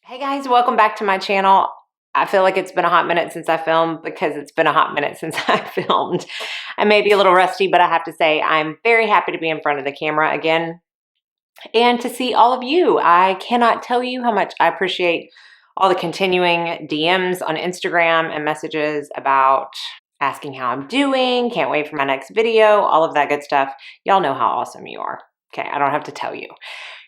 Hey guys, welcome back to my channel. I feel like it's been a hot minute since I filmed because it's been a hot minute since I filmed. I may be a little rusty, but I have to say I'm very happy to be in front of the camera again and to see all of you. I cannot tell you how much I appreciate all the continuing DMs on Instagram and messages about asking how I'm doing, can't wait for my next video, all of that good stuff. Y'all know how awesome you are. Okay, I don't have to tell you.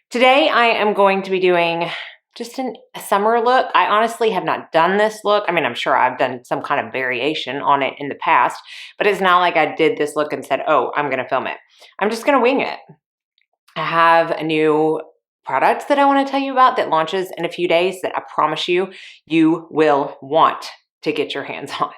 Today I am going to be doing just a summer look. I honestly have not done this look. I mean, I'm sure I've done some kind of variation on it in the past, but it's not like I did this look and said, oh, I'm gonna film it. I'm just gonna wing it. I have a new product that I wanna tell you about that launches in a few days that I promise you, you will want to get your hands on.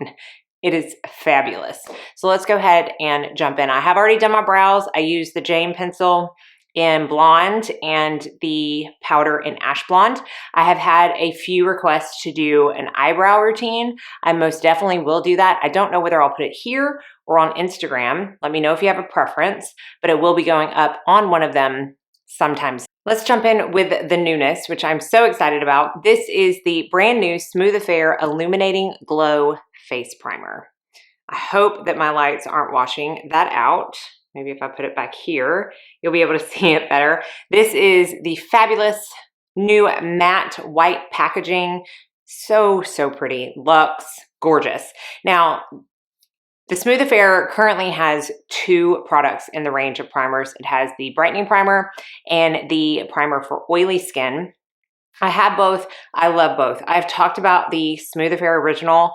It is fabulous. So let's go ahead and jump in. I have already done my brows. I used the Jane pencil in blonde and the powder in ash blonde. I have had a few requests to do an eyebrow routine. I most definitely will do that. I don't know whether I'll put it here or on Instagram. Let me know if you have a preference, but it will be going up on one of them sometimes. Let's jump in with the newness, which I'm so excited about. This is the brand new Smooth Affair Illuminating Glow Face Primer. I hope that my lights aren't washing that out. Maybe if I put it back here, you'll be able to see it better. This is the fabulous new matte white packaging. So pretty. Looks gorgeous. Now, the Smooth Affair currently has two products in the range of primers. It has the brightening primer and the primer for oily skin. I have both. I love both. I've talked about the Smooth Affair Original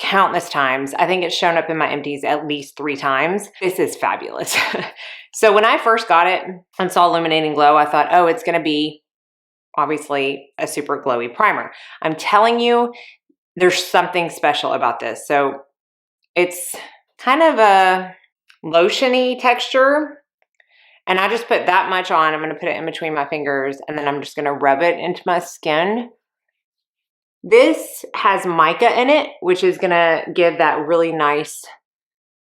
countless times. I think it's shown up in my empties at least 3 times. This is fabulous. So when I first got it and saw Illuminating Glow, I thought, oh, it's gonna be obviously a super glowy primer. I'm telling you, there's something special about this. So it's kind of a lotion-y texture. And I just put that much on. I'm gonna put it in between my fingers and then I'm just gonna rub it into my skin. This has mica in it, which is gonna give that really nice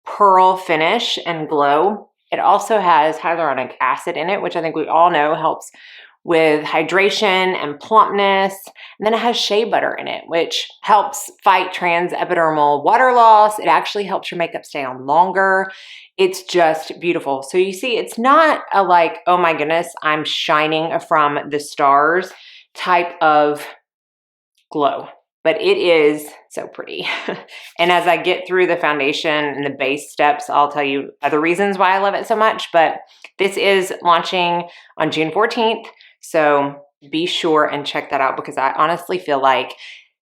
pearl finish and glow. It also has hyaluronic acid in it, which I think we all know helps with hydration and plumpness. And then it has shea butter in it, which helps fight transepidermal water loss. It actually helps your makeup stay on longer. It's just beautiful. So you see, it's not a like, oh my goodness, I'm shining from the stars type of glow, but it is so pretty. And as I get through the foundation and the base steps, I'll tell you other reasons why I love it so much, but this is launching on June 14th. So be sure and check that out because I honestly feel like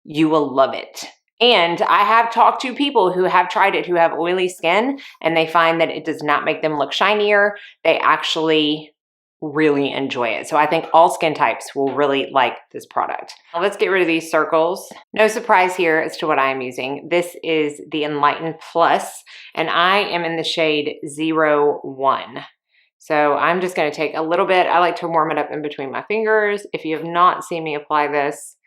you will love it. And I have talked to people who have tried it, who have oily skin, and they find that it does not make them look shinier. They actually really enjoy it. So I think all skin types will really like this product. Now let's get rid of these circles. No surprise here as to what I'm using. This is the Enlighten Plus, and I am in the shade 01. So I'm just gonna take a little bit. I like to warm it up in between my fingers. If you have not seen me apply this,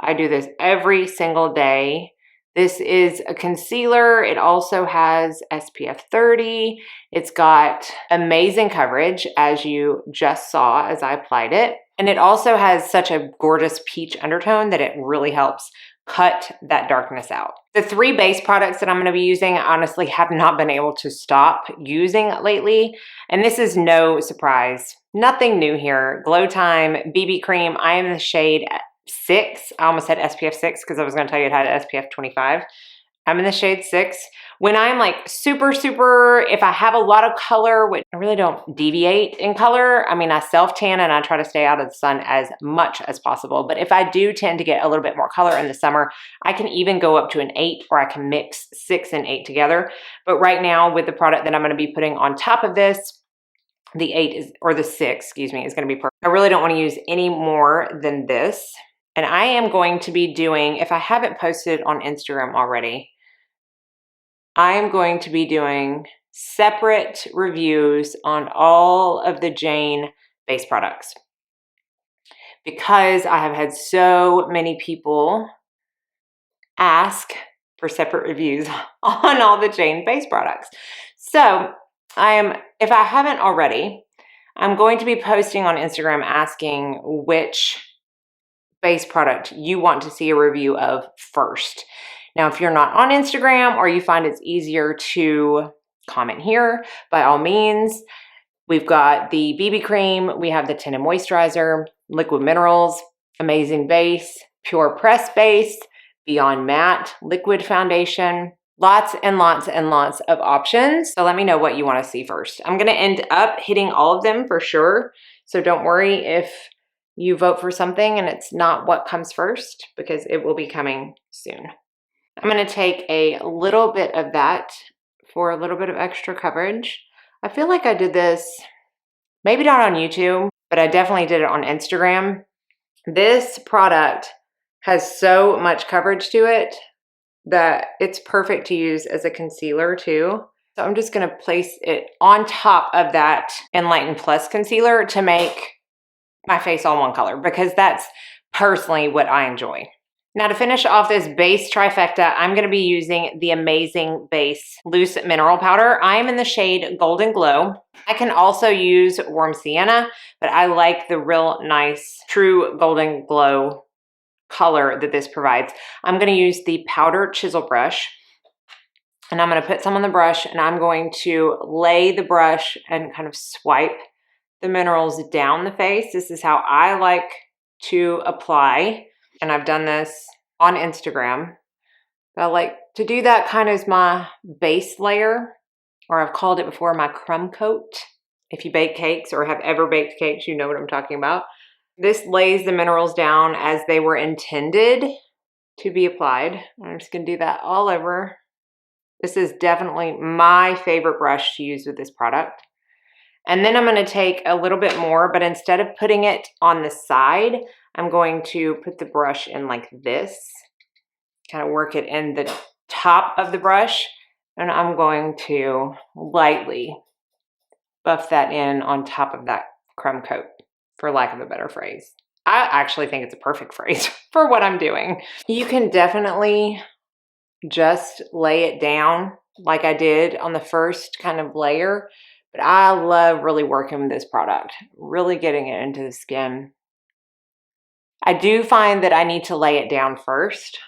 I do this every single day. This is a concealer. It also has SPF 30. It's got amazing coverage, as you just saw as I applied it. And it also has such a gorgeous peach undertone that it really helps cut that darkness out. The 3 base products that I'm gonna be using, I honestly have not been able to stop using lately. And this is no surprise. Nothing new here. Glow Time BB Cream. I am in the shade 6. I almost said SPF 6 because I was going to tell you it had SPF 25. I'm in the shade 6. When I'm like super, if I have a lot of color, which I really don't deviate in color. I mean, I self-tan and I try to stay out of the sun as much as possible. But if I do tend to get a little bit more color in the summer, I can even go up to an 8 or I can mix 6 and 8 together. But right now with the product that I'm going to be putting on top of this, the 8 is, or the 6, excuse me, is going to be perfect. I really don't want to use any more than this. And I am going to be doing, if I haven't posted on Instagram already, I am going to be doing separate reviews on all of the Jane base products because I have had so many people ask for separate reviews on all the Jane base products. So if I haven't already, I'm going to be posting on Instagram asking which base product you want to see a review of first. Now, if you're not on Instagram or you find it's easier to comment here, by all means. We've got the BB cream, we have the tinted moisturizer, liquid minerals, amazing base, pure press base, beyond matte, liquid foundation, lots and lots and lots of options. So let me know what you want to see first. I'm going to end up hitting all of them for sure. So don't worry if you vote for something and it's not what comes first, because it will be coming soon. I'm going to take a little bit of that for a little bit of extra coverage. I feel like I did this, maybe not on YouTube, but I definitely did it on Instagram. This product has so much coverage to it that it's perfect to use as a concealer too. So I'm just gonna place it on top of that Enlighten Plus concealer to make my face all one color, because that's personally what I enjoy. Now, to finish off this base trifecta, I'm going to be using the Amazing Base Loose Mineral Powder. I am in the shade Golden Glow. I can also use Warm Sienna, but I like the real nice true Golden Glow color that this provides. I'm going to use the powder chisel brush, and I'm going to put some on the brush, and I'm going to lay the brush and kind of swipe the minerals down the face. This is how I like to apply. And I've done this on Instagram. But I like to do that kind of as my base layer, or I've called it before my crumb coat. If you bake cakes or have ever baked cakes, you know what I'm talking about. This lays the minerals down as they were intended to be applied. I'm just gonna do that all over. This is definitely my favorite brush to use with this product. And then I'm going to take a little bit more, but instead of putting it on the side, I'm going to put the brush in like this, kind of work it in the top of the brush, and I'm going to lightly buff that in on top of that crumb coat, for lack of a better phrase. I actually think it's a perfect phrase for what I'm doing. You can definitely just lay it down like I did on the first kind of layer. But I love really working with this product, really getting it into the skin. I do find that I need to lay it down first,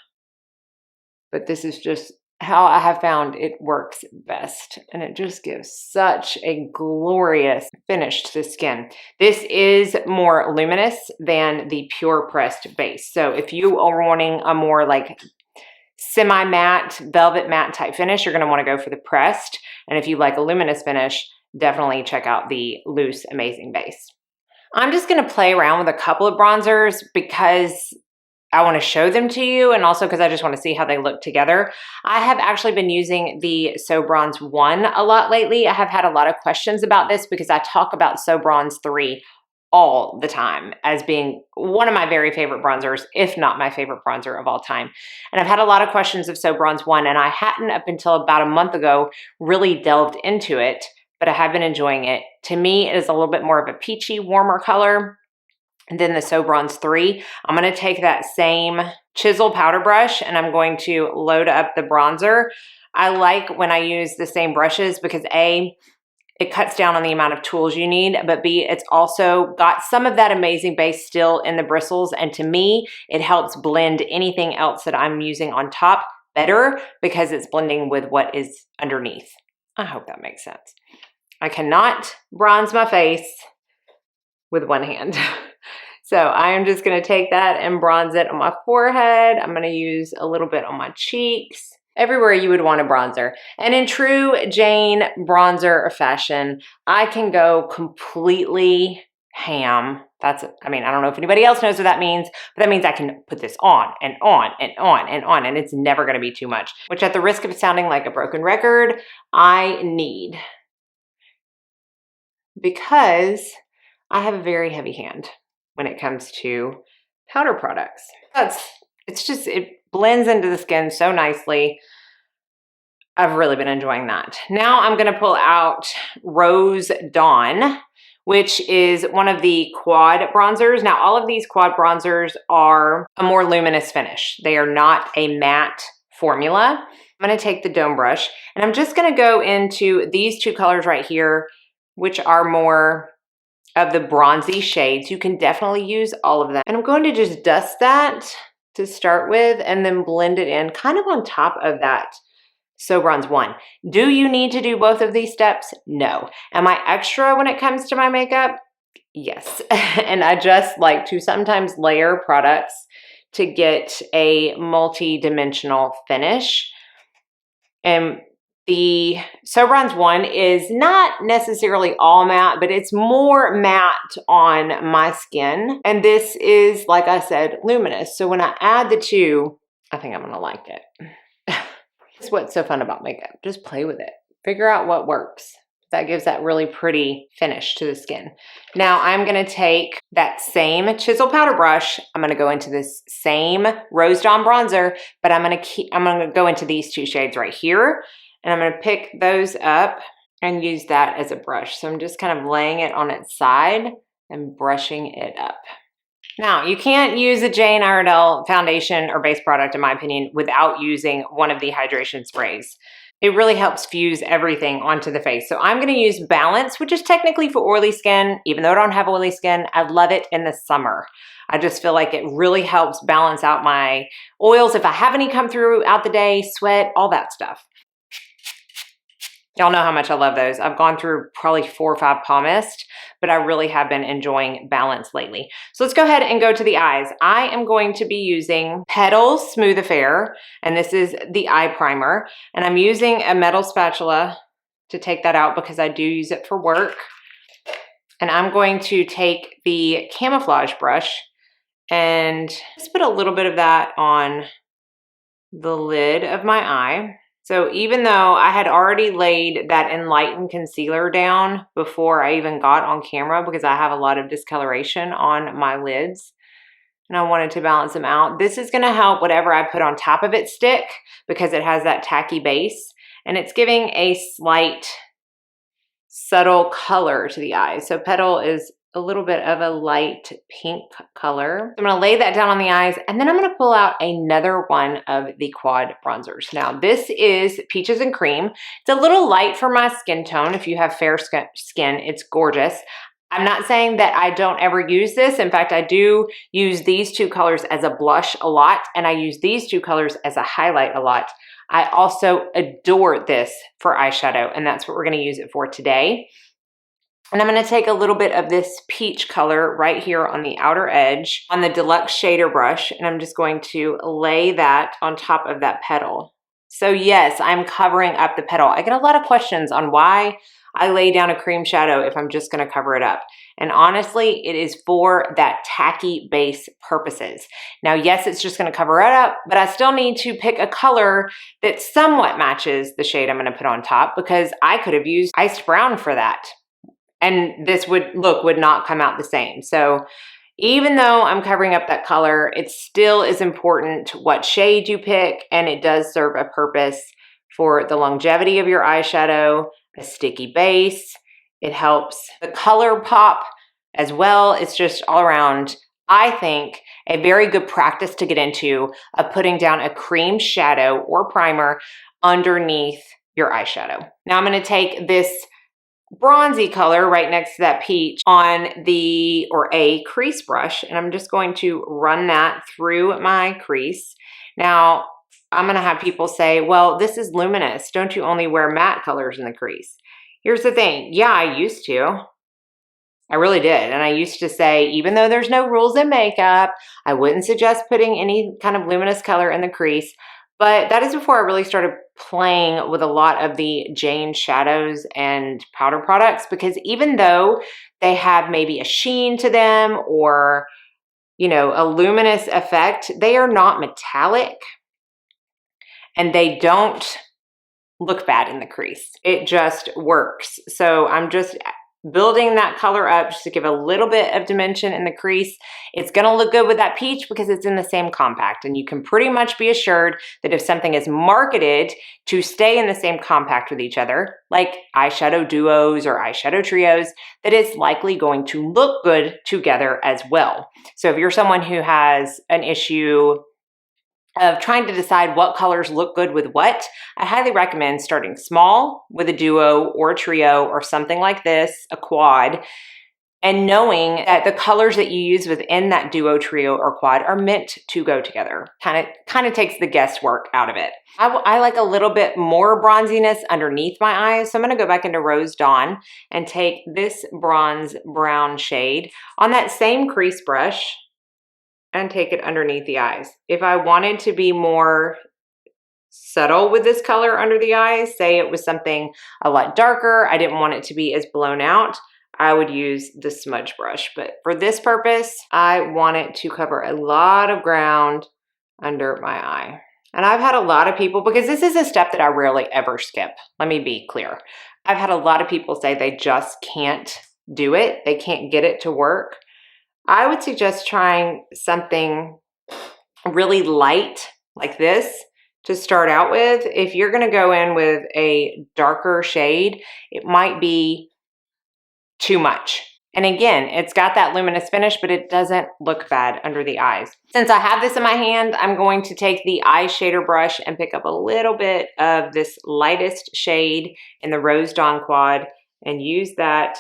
but this is just how I have found it works best. And it just gives such a glorious finish to the skin. This is more luminous than the pure pressed base. So if you are wanting a more like semi-matte, velvet matte type finish, you're going to want to go for the pressed. And if you like a luminous finish, definitely check out the Loose Amazing Base. I'm just going to play around with a couple of bronzers because I want to show them to you, and also because I just want to see how they look together. I have actually been using the So Bronze 1 a lot lately. I have had a lot of questions about this because I talk about So Bronze 3 all the time as being one of my very favorite bronzers, if not my favorite bronzer of all time. And I've had a lot of questions of So Bronze 1, and I hadn't up until about a month ago really delved into it, but I have been enjoying it. To me, it is a little bit more of a peachy, warmer color than the So Bronze 3. I'm going to take that same chisel powder brush and I'm going to load up the bronzer. I like when I use the same brushes because A, it cuts down on the amount of tools you need, but B, it's also got some of that amazing base still in the bristles. And to me, it helps blend anything else that I'm using on top better because it's blending with what is underneath. I hope that makes sense. I cannot bronze my face with one hand. So I am just going to take that and bronze it on my forehead. I'm going to use a little bit on my cheeks, everywhere you would want a bronzer. And in true Jane bronzer fashion, I can go completely ham. I mean, I don't know if anybody else knows what that means, but that means I can put this on and on and on and on, and it's never going to be too much, which at the risk of sounding like a broken record, I need. Because I have a very heavy hand when it comes to powder products. It blends into the skin so nicely. I've really been enjoying that. Now I'm going to pull out Rose Dawn, which is one of the quad bronzers. Now all of these quad bronzers are a more luminous finish. They are not a matte formula. I'm going to take the dome brush and I'm just going to go into these two colors right here, which are more of the bronzy shades. You can definitely use all of them. And I'm going to just dust that to start with and then blend it in kind of on top of that So Bronze 1. Do you need to do both of these steps? No. Am I extra when it comes to my makeup? Yes. And I just like to sometimes layer products to get a multi-dimensional finish. And the So Bronze 1 is not necessarily all matte, but it's more matte on my skin. And this is, like I said, luminous. So when I add the two, I think I'm gonna like it. That's what's so fun about makeup. Just play with it. Figure out what works. That gives that really pretty finish to the skin. Now I'm gonna take that same chisel powder brush. I'm gonna go into this same Rose Dawn bronzer, but I'm gonna go into these two shades right here, and I'm gonna pick those up and use that as a brush. So I'm just kind of laying it on its side and brushing it up. Now, you can't use a Jane Iredale foundation or base product, in my opinion, without using one of the hydration sprays. It really helps fuse everything onto the face. So I'm gonna use Balance, which is technically for oily skin. Even though I don't have oily skin, I love it in the summer. I just feel like it really helps balance out my oils if I have any come throughout the day, sweat, all that stuff. Y'all know how much I love those. I've gone through probably 4 or 5 Palm Mist, but I really have been enjoying Balance lately. So let's go ahead and go to the eyes. I am going to be using Petal Smooth Affair, and this is the eye primer. And I'm using a metal spatula to take that out because I do use it for work. And I'm going to take the camouflage brush and just put a little bit of that on the lid of my eye. So even though I had already laid that Enlighten concealer down before I even got on camera because I have a lot of discoloration on my lids and I wanted to balance them out, this is gonna help whatever I put on top of it stick because it has that tacky base and it's giving a slight subtle color to the eyes. So Petal is a little bit of a light pink color. I'm gonna lay that down on the eyes and then I'm gonna pull out another one of the quad bronzers. Now this is Peaches and Cream. It's a little light for my skin tone. If you have fair skin, it's gorgeous. I'm not saying that I don't ever use this. In fact, I do use these two colors as a blush a lot and I use these two colors as a highlight a lot. I also adore this for eyeshadow and that's what we're gonna use it for today. And I'm gonna take a little bit of this peach color right here on the outer edge on the Deluxe Shader brush, and I'm just going to lay that on top of that petal. So yes, I'm covering up the petal. I get a lot of questions on why I lay down a cream shadow if I'm just gonna cover it up. And honestly, it is for that tacky base purposes. Now, yes, it's just gonna cover it up, but I still need to pick a color that somewhat matches the shade I'm gonna put on top because I could have used iced brown for that. And this would not come out the same. So even though I'm covering up that color, it still is important what shade you pick, and it does serve a purpose for the longevity of your eyeshadow, a sticky base. It helps the color pop as well. It's just all around, I think, a very good practice to get into of putting down a cream shadow or primer underneath your eyeshadow. Now I'm gonna take this bronzy color right next to that peach on a crease brush, and I'm just going to run that through my crease. Now, I'm gonna have people say, well, this is luminous. Don't you only wear matte colors in the crease? Here's the thing. Yeah, I used to. I really did. And I used to say, even though there's no rules in makeup, I wouldn't suggest putting any kind of luminous color in the crease. But that is before I really started playing with a lot of the Jane shadows and powder products, because even though they have maybe a sheen to them or, you know, a luminous effect, they are not metallic and they don't look bad in the crease. It just works. So I'm just building that color up just to give a little bit of dimension in the crease. It's gonna look good with that peach because it's in the same compact, and you can pretty much be assured that if something is marketed to stay in the same compact with each other, like eyeshadow duos or eyeshadow trios, that it's likely going to look good together as well. So if you're someone who has an issue of trying to decide what colors look good with what, I highly recommend starting small with a duo or a trio or something like this, a quad, and knowing that the colors that you use within that duo, trio, or quad are meant to go together. Kind of takes the guesswork out of it. I like a little bit more bronziness underneath my eyes, so I'm going to go back into Rose Dawn and take this bronze brown shade on that same crease brush and take it underneath the eyes. If I wanted to be more subtle with this color under the eyes, say it was something a lot darker, I didn't want it to be as blown out, I would use the smudge brush. But for this purpose, I want it to cover a lot of ground under my eye. And I've had a lot of people, because this is a step that I rarely ever skip. Let me be clear. I've had a lot of people say they just can't do it. They can't get it to work. I would suggest trying something really light like this to start out with. If you're going to go in with a darker shade, it might be too much. And again, it's got that luminous finish, but it doesn't look bad under the eyes. Since I have this in my hand, I'm going to take the eye shader brush and pick up a little bit of this lightest shade in the Rose Dawn Quad and use that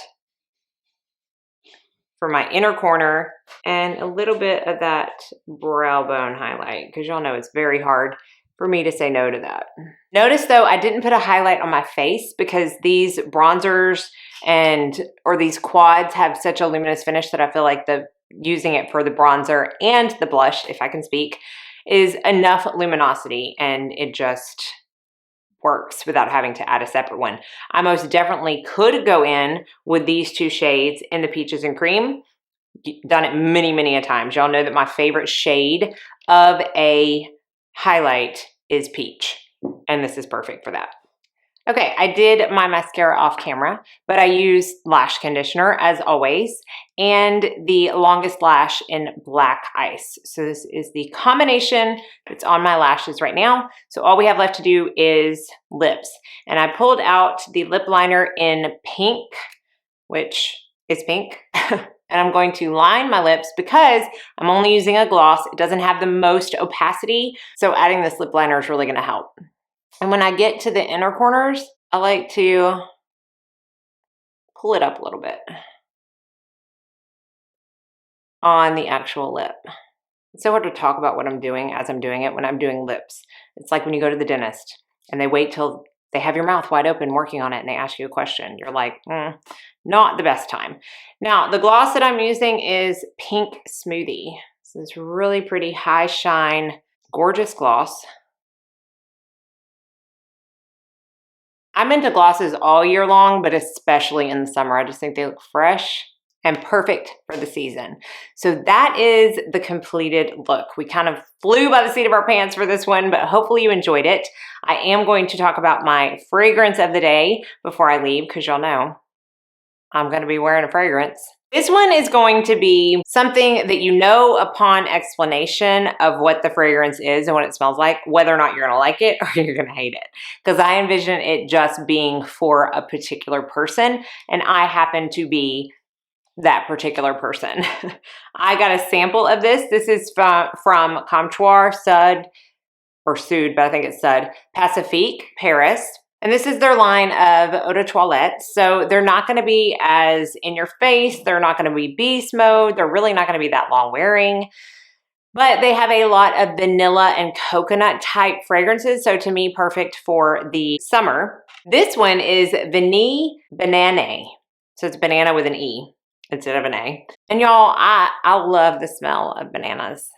for my inner corner and a little bit of that brow bone highlight, because y'all know it's very hard for me to say no to that. Notice though, I didn't put a highlight on my face because these bronzers or these quads have such a luminous finish that I feel like using it for the bronzer and the blush, if I can speak, is enough luminosity, and it just works without having to add a separate one. I most definitely could go in with these two shades in the Peaches and Cream. Done it many, many a times. Y'all know that my favorite shade of a highlight is peach, and this is perfect for that. Okay, I did my mascara off camera, but I used Lash Conditioner as always, and the Longest Lash in Black Ice. So this is the combination that's on my lashes right now. So all we have left to do is lips. And I pulled out the lip liner in pink, which is pink. And I'm going to line my lips because I'm only using a gloss. It doesn't have the most opacity, so adding this lip liner is really going to help. And when I get to the inner corners, I like to pull it up a little bit on the actual lip. It's so hard to talk about what I'm doing as I'm doing it when I'm doing lips. It's like when you go to the dentist and they wait till they have your mouth wide open working on it and they ask you a question. You're like, not the best time. Now, the gloss that I'm using is Pink Smoothie. So it's really pretty high shine, gorgeous gloss. I'm into glosses all year long, but especially in the summer. I just think they look fresh and perfect for the season. So that is the completed look. We kind of flew by the seat of our pants for this one, but hopefully you enjoyed it. I am going to talk about my fragrance of the day before I leave, because y'all know I'm going to be wearing a fragrance. This one is going to be something that you know upon explanation of what the fragrance is and what it smells like, whether or not you're going to like it or you're going to hate it. Because I envision it just being for a particular person, and I happen to be that particular person. I got a sample of this. This is from Comptoir Sud, or Sud, but I think it's Sud, Pacifique, Paris. And this is their line of eau de toilette. So they're not going to be as in your face. They're not going to be beast mode. They're really not going to be that long wearing. But they have a lot of vanilla and coconut type fragrances. So to me, perfect for the summer. This one is Vanille Banane. So it's banana with an E instead of an A. And y'all, I love the smell of bananas.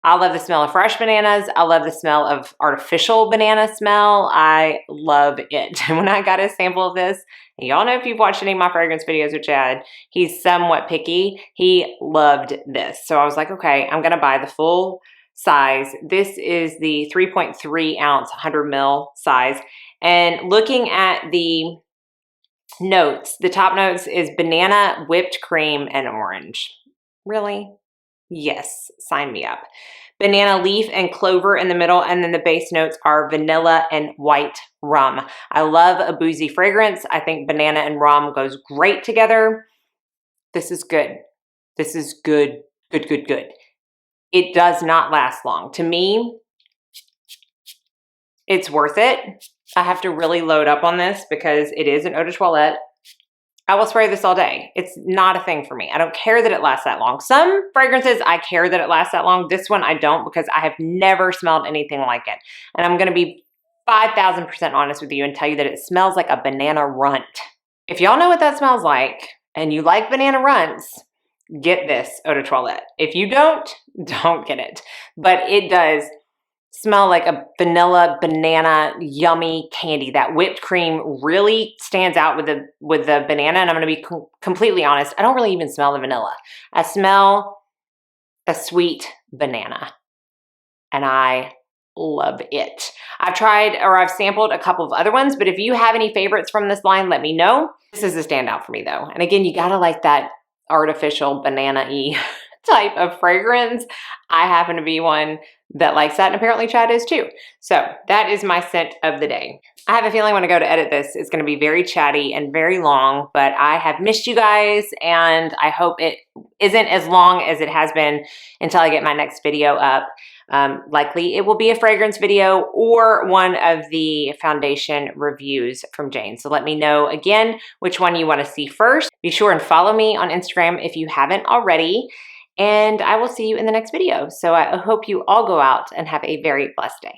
I love the smell of fresh bananas. I love the smell of artificial banana smell. I love it. And when I got a sample of this, and y'all know if you've watched any of my fragrance videos with Chad, he's somewhat picky. He loved this. So I was like, okay, I'm gonna buy the full size. This is the 3.3 ounce, 100 ml size. And looking at the notes, the top notes is banana, whipped cream, and orange. Really? Yes, sign me up. Banana leaf and clover in the middle, and then the base notes are vanilla and white rum. I love a boozy fragrance. I think banana and rum goes great together. This is good. This is good, good, good, good. It does not last long. To me, it's worth it. I have to really load up on this because it is an eau de toilette. I will spray this all day. It's not a thing for me. I don't care that it lasts that long. Some fragrances, I care that it lasts that long. This one, I don't, because I have never smelled anything like it. And I'm going to be 5,000% honest with you and tell you that it smells like a banana runt. If y'all know what that smells like and you like banana runts, get this eau de toilette. If you don't get it. But it does smell like a vanilla banana yummy candy. That whipped cream really stands out with the banana, and I'm going to be completely honest, I don't really even smell the vanilla. I smell a sweet banana, and I love it. I've sampled a couple of other ones, but if you have any favorites from this line, let me know. This is a standout for me though. And again, you gotta like that artificial banana-y type of fragrance. I happen to be one that likes that, and apparently Chad is too. So that is my scent of the day. I have a feeling when I go to edit this, it's gonna be very chatty and very long, but I have missed you guys, and I hope it isn't as long as it has been until I get my next video up. Likely it will be a fragrance video or one of the foundation reviews from Jane. So let me know again which one you want to see first. Be sure and follow me on Instagram if you haven't already, and I will see you in the next video. So I hope you all go out and have a very blessed day.